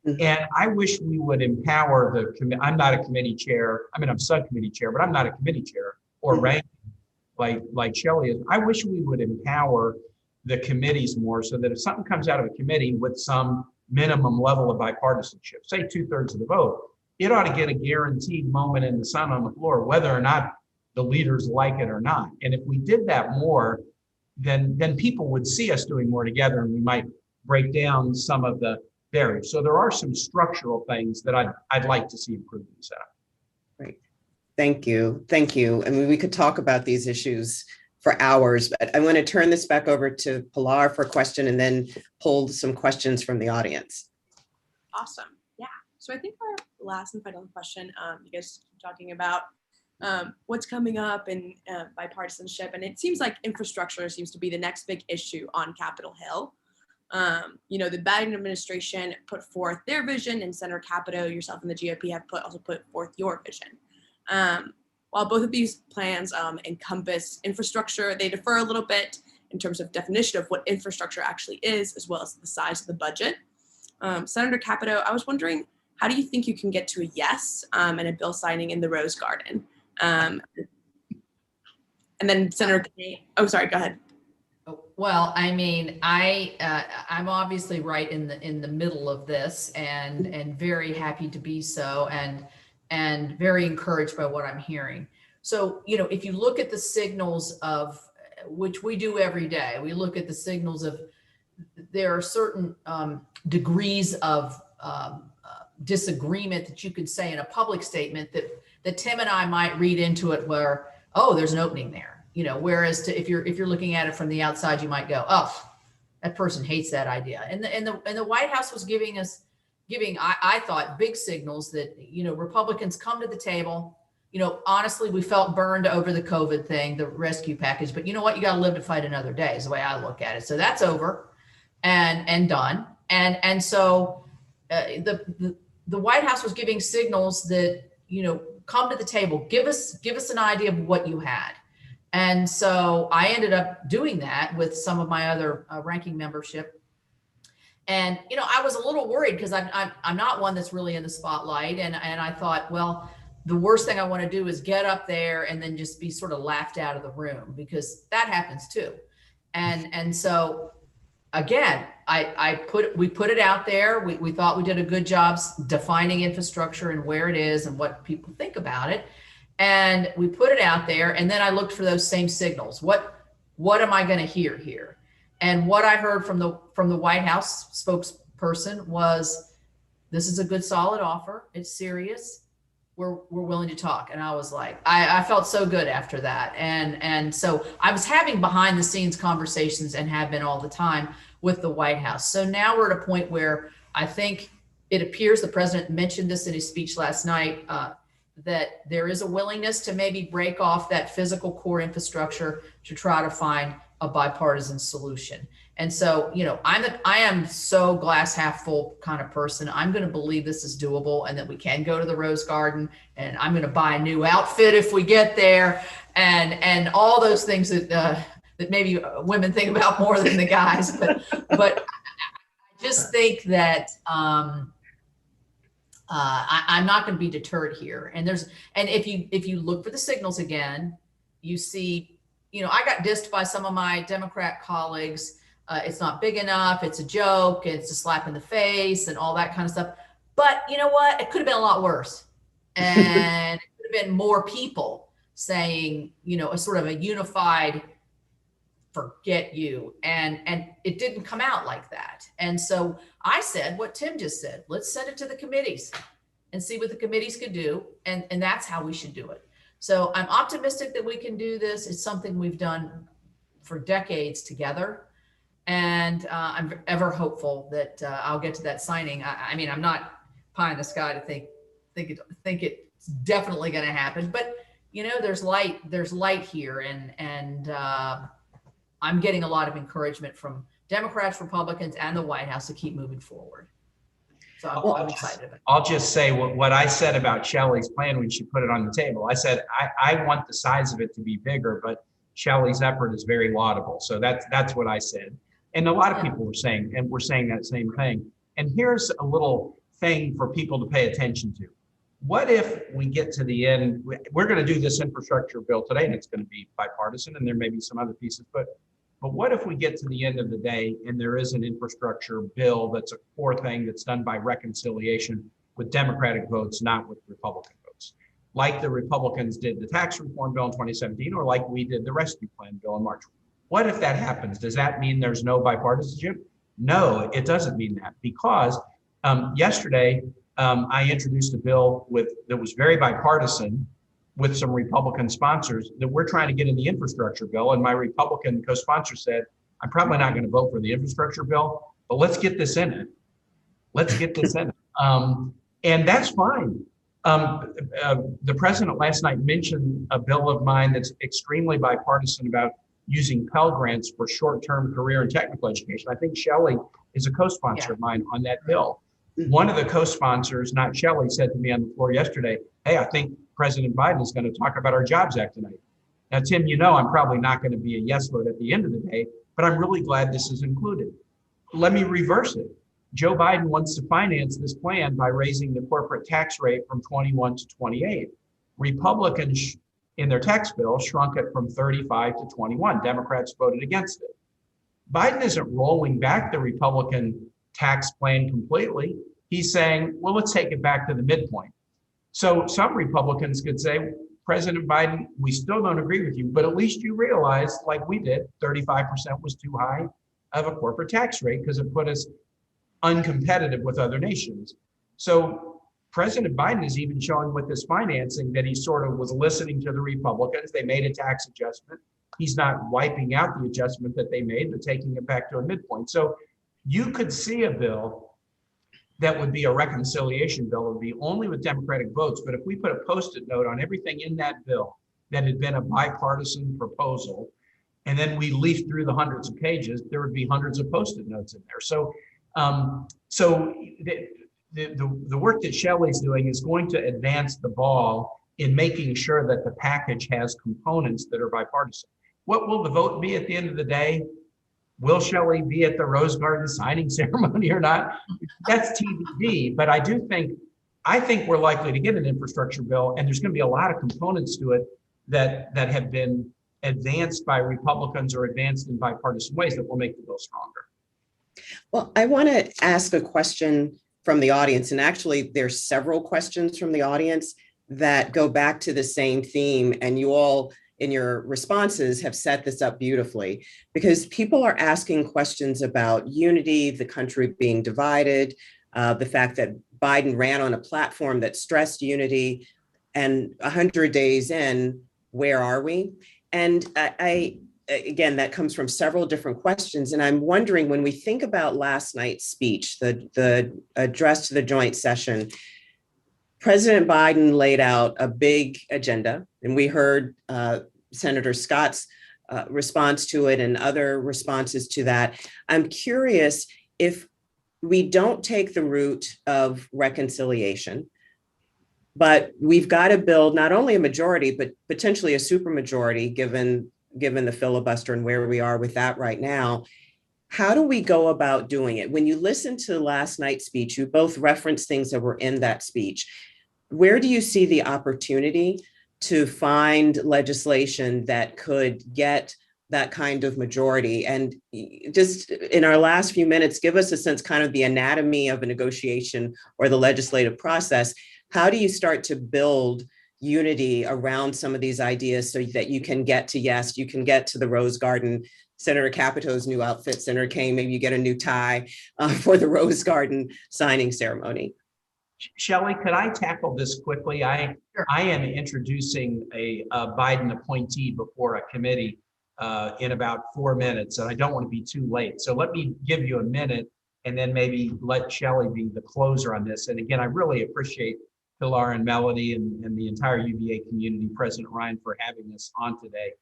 Mm-hmm. And I wish we would empower the committee. I'm not a committee chair. I mean, I'm subcommittee chair, but I'm not a committee chair or ranking like Shelley is. I wish we would empower the committees more so that if something comes out of a committee with some minimum level of bipartisanship, say 2/3 of the vote, it ought to get a guaranteed moment in the sun on the floor, whether or not the leaders like it or not. And if we did that more, then people would see us doing more together and we might break down some of the barriers. So there are some structural things that I'd like to see improved in the Senate. Great. Thank you. Thank you. I mean, we could talk about these issues for hours, but I want to turn this back over to Pilar for a question and then pull some questions from the audience. Awesome. Yeah. So I think our last and final question, you guys are talking about what's coming up in bipartisanship, and it seems like infrastructure seems to be the next big issue on Capitol Hill. The Biden administration put forth their vision, and Senator Capito, yourself and the GOP have also put forth your vision. While both of these plans encompass infrastructure, they differ a little bit in terms of definition of what infrastructure actually is, as well as the size of the budget. Senator Capito, I was wondering, how do you think you can get to a yes and a bill signing in the Rose Garden? And then Senator Kane, oh, sorry, go ahead. Well, I mean, I'm obviously right in the middle of this, and very happy to be so, and very encouraged by what I'm hearing. So, if you look at the signals of, which we do every day, we look at the signals of, there are certain degrees of disagreement that you could say in a public statement that Tim and I might read into it where, oh, there's an opening there, whereas if you're looking at it from the outside, you might go, oh, that person hates that idea. And the White House was giving, I thought, big signals that, Republicans come to the table. Honestly, we felt burned over the COVID thing, the rescue package, but you know what? You got to live to fight another day is the way I look at it. So that's over and done. And so the White House was giving signals that, come to the table, give us an idea of what you had. And so I ended up doing that with some of my other ranking membership. And, I was a little worried because I'm not one that's really in the spotlight. And I thought, well, the worst thing I want to do is get up there and then just be sort of laughed out of the room, because that happens too. And so again, we put it out there. We thought we did a good job defining infrastructure and where it is and what people think about it. And we put it out there. And then I looked for those same signals. What am I going to hear here? And what I heard from the White House spokesperson was, this is a good, solid offer. It's serious. We're willing to talk. And I was like, I felt so good after that. And so I was having behind the scenes conversations, and have been all the time, with the White House. So now we're at a point where I think it appears, the president mentioned this in his speech last night, that there is a willingness to maybe break off that physical core infrastructure to try to find a bipartisan solution. And so, I am so glass half full kind of person. I'm going to believe this is doable, and that we can go to the Rose Garden, and I'm going to buy a new outfit if we get there, and all those things that maybe women think about more than the guys. But I just think that I'm not going to be deterred here. And if you look for the signals again, you see, I got dissed by some of my Democrat colleagues. It's not big enough. It's a joke. It's a slap in the face and all that kind of stuff. But you know what? It could have been a lot worse. And it could have been more people saying, a sort of a unified forget you. And it didn't come out like that. And so I said what Tim just said, let's send it to the committees and see what the committees could do. And that's how we should do it. So I'm optimistic that we can do this. It's something we've done for decades together. And I'm ever hopeful that I'll get to that signing. I mean, I'm not pie in the sky to think it's definitely going to happen, but there's light here, and I'm getting a lot of encouragement from Democrats, Republicans, and the White House to keep moving forward. So I'm excited about it. I'll just say what I said about Shelley's plan when she put it on the table. I said, I want the size of it to be bigger, but Shelley's effort is very laudable. So that's what I said. And a lot of people were saying, and we're saying that same thing. And here's a little thing for people to pay attention to. What if we get to the end? We're going to do this infrastructure bill today, and it's going to be bipartisan, and there may be some other pieces, but what if we get to the end of the day and there is an infrastructure bill that's a core thing that's done by reconciliation with Democratic votes, not with Republican votes, like the Republicans did the tax reform bill in 2017, or like we did the rescue plan bill in March? What if that happens? Does that mean there's no bipartisanship? No, it doesn't mean that, because yesterday I introduced a bill that was very bipartisan with some Republican sponsors that we're trying to get in the infrastructure bill. And my Republican co-sponsor said, I'm probably not going to vote for the infrastructure bill, but let's get this in it. Let's get this in it. And that's fine. The president last night mentioned a bill of mine that's extremely bipartisan about using Pell Grants for short-term career and technical education. I think Shelley is a co-sponsor of mine on that bill. One of the co-sponsors, not Shelley, said to me on the floor yesterday, hey, I think President Biden is going to talk about our Jobs Act tonight. Now, Tim, I'm probably not going to be a yes vote at the end of the day, but I'm really glad this is included. Let me reverse it. Joe Biden wants to finance this plan by raising the corporate tax rate from 21 to 28. Republicans in their tax bill shrunk it from 35 to 21. Democrats voted against it. Biden isn't rolling back the Republican tax plan completely. He's saying, well, let's take it back to the midpoint. So some Republicans could say, President Biden, we still don't agree with you, but at least you realized, like we did, 35% was too high of a corporate tax rate because it put us uncompetitive with other nations. So President Biden is even showing with this financing that he sort of was listening to the Republicans. They made a tax adjustment. He's not wiping out the adjustment that they made, but taking it back to a midpoint. So you could see a bill that would be a reconciliation bill. It would be only with Democratic votes. But if we put a Post-it note on everything in that bill that had been a bipartisan proposal, and then we leafed through the hundreds of pages, there would be hundreds of Post-it notes in there. So, the work that Shelley's doing is going to advance the ball in making sure that the package has components that are bipartisan. What will the vote be at the end of the day? Will Shelley be at the Rose Garden signing ceremony or not? That's TBD, but I think we're likely to get an infrastructure bill, and there's going to be a lot of components to it that have been advanced by Republicans or advanced in bipartisan ways that will make the bill stronger. Well, I want to ask a question from the audience, and actually there's several questions from the audience that go back to the same theme, and you all in your responses have set this up beautifully, because people are asking questions about unity, the country being divided, the fact that Biden ran on a platform that stressed unity, and 100 days in, where are we? And again, that comes from several different questions. And I'm wondering, when we think about last night's speech, the address to the joint session, President Biden laid out a big agenda, and we heard Senator Scott's response to it and other responses to that. I'm curious, if we don't take the route of reconciliation, but we've got to build not only a majority, but potentially a supermajority, given the filibuster and where we are with that right now. How do we go about doing it? When you listen to last night's speech, you both referenced things that were in that speech. Where do you see the opportunity to find legislation that could get that kind of majority? And just in our last few minutes, give us a sense, kind of the anatomy of a negotiation or the legislative process. How do you start to build unity around some of these ideas so that you can get to, yes, you can get to the Rose Garden, Senator Capito's new outfit, Senator Kaine, maybe you get a new tie for the Rose Garden signing ceremony. Shelley, could I tackle this quickly? I am introducing a Biden appointee before a committee in about 4 minutes, and I don't want to be too late. So let me give you a minute and then maybe let Shelley be the closer on this. And again, I really appreciate Pilar and Melody and the entire UVA community, President Ryan, for having us on today.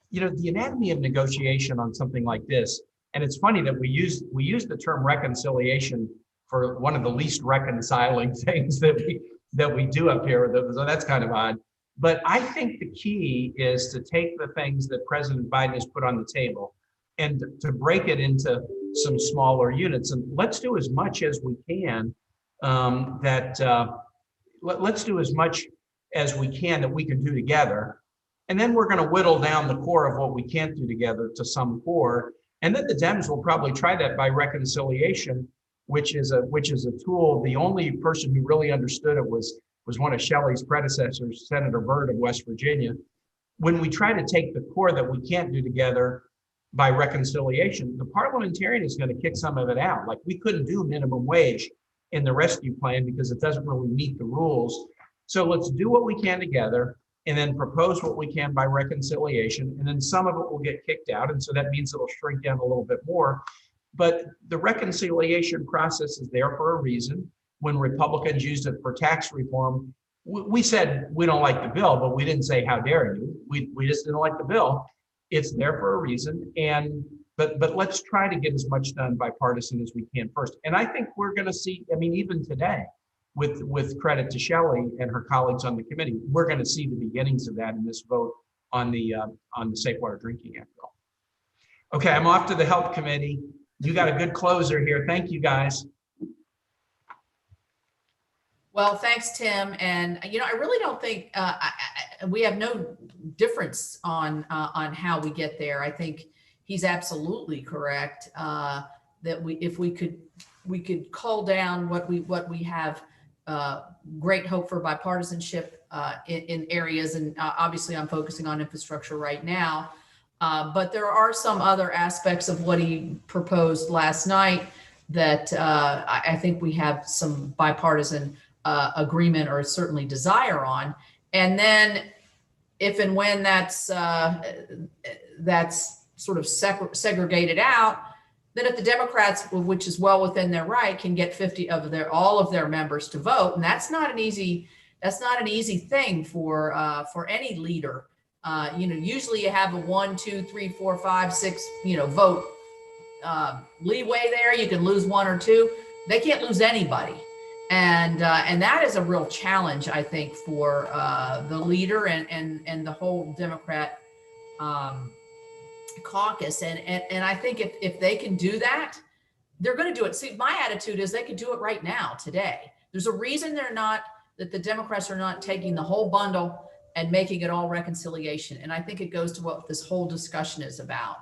You know, the anatomy of negotiation on something like this, and it's funny that we use the term reconciliation for one of the least reconciling things that we do up here. So that's kind of odd. But I think the key is to take the things that President Biden has put on the table and to break it into some smaller units. And let's do as much as we can let's do as much as we can that we can do together. And then we're going to whittle down the core of what we can't do together to some core. And then the Dems will probably try that by reconciliation, which is a tool. The only person who really understood it was one of Shelley's predecessors, Senator Byrd of West Virginia. When we try to take the core that we can't do together by reconciliation, the parliamentarian is going to kick some of it out. Like, we couldn't do minimum wage in the rescue plan because it doesn't really meet the rules. So let's do what we can together and then propose what we can by reconciliation. And then some of it will get kicked out. And so that means it'll shrink down a little bit more. But the reconciliation process is there for a reason. When Republicans used it for tax reform, we said we don't like the bill, but we didn't say how dare you. We just didn't like the bill. It's there for a reason. And but let's try to get as much done bipartisan as we can first. And I think we're going to see, I mean, even today, with credit to Shelley and her colleagues on the committee, we're going to see the beginnings of that in this vote on the Safe Water Drinking Act bill. Okay, I'm off to the Health Committee. You got a good closer here. Thank you, guys. Well, thanks, Tim. And, you know, I really don't think we have no difference on how we get there. I think he's absolutely correct that if we could cull down what we have great hope for bipartisanship in areas. And obviously I'm focusing on infrastructure right now. But there are some other aspects of what he proposed last night that I think we have some bipartisan agreement or certainly desire on. And then if and when that's sort of segregated out, then if the Democrats, which is well within their right, can get 50 of all of their members to vote, and that's not an easy thing for any leader. You know, usually you have a 1, 2, 3, 4, 5, 6, vote leeway there. You can lose 1 or 2. They can't lose anybody. And that is a real challenge, I think, for the leader and the whole Democrat caucus. And I think if they can do that, they're going to do it. See, my attitude is they could do it right now, today. There's a reason that the Democrats are not taking the whole bundle and making it all reconciliation. And I think it goes to what this whole discussion is about.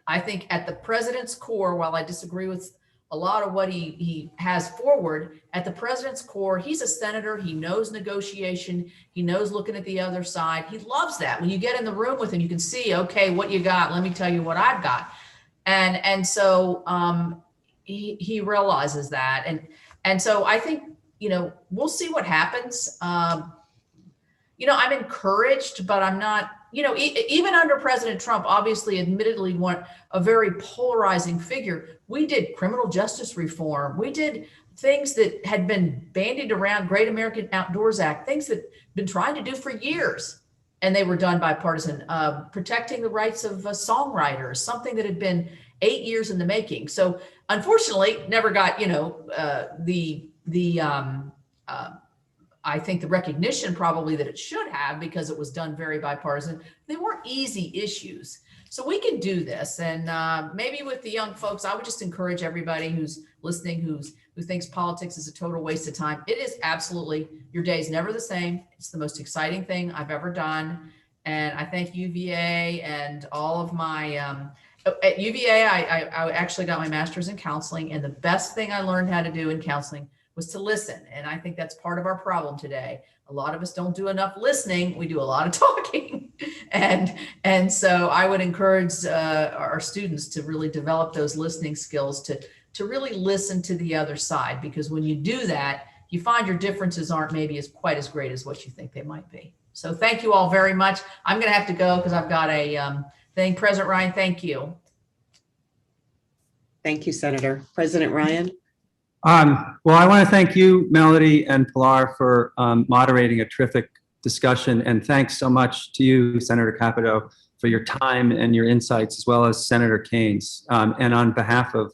I think at the president's core, while I disagree with a lot of what he has forward. At the president's core, he's a senator. He knows negotiation. He knows looking at the other side. He loves that. When you get in the room with him, you can see, okay, what you got? Let me tell you what I've got. And so he realizes that. And so I think, we'll see what happens. I'm encouraged, but I'm not, even under President Trump, obviously, admittedly, a very polarizing figure. We did criminal justice reform. We did things that had been bandied around, Great American Outdoors Act, things that been trying to do for years. And they were done bipartisan, protecting the rights of songwriters, something that had been 8 years in the making. So unfortunately, never got, I think the recognition probably that it should have, because it was done very bipartisan. They weren't easy issues. So we can do this. And maybe with the young folks, I would just encourage everybody who's listening, who thinks politics is a total waste of time. It is absolutely, your day is never the same. It's the most exciting thing I've ever done. And I thank UVA and all of my, at UVA, I actually got my master's in counseling. And the best thing I learned how to do in counseling was to listen. And I think that's part of our problem today. A lot of us don't do enough listening. We do a lot of talking. And so I would encourage our students to really develop those listening skills, to really listen to the other side, because when you do that, you find your differences aren't maybe quite as great as what you think they might be. So thank you all very much. I'm going to have to go because I've got a thing. President Ryan, thank you. Thank you, Senator. President Ryan. Well, I want to thank you, Melody and Pilar, for moderating a terrific discussion. And thanks so much to you, Senator Capito, for your time and your insights, as well as Senator Keynes. And on behalf of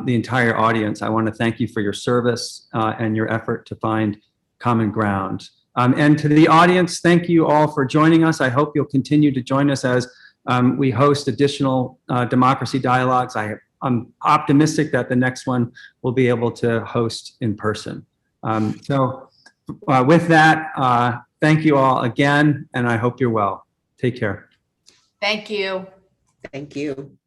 the entire audience, I want to thank you for your service and your effort to find common ground. And to the audience, thank you all for joining us. I hope you'll continue to join us as we host additional democracy dialogues. I'm optimistic that the next one we'll be able to host in person. So with that, thank you all again, and I hope you're well. Take care. Thank you. Thank you.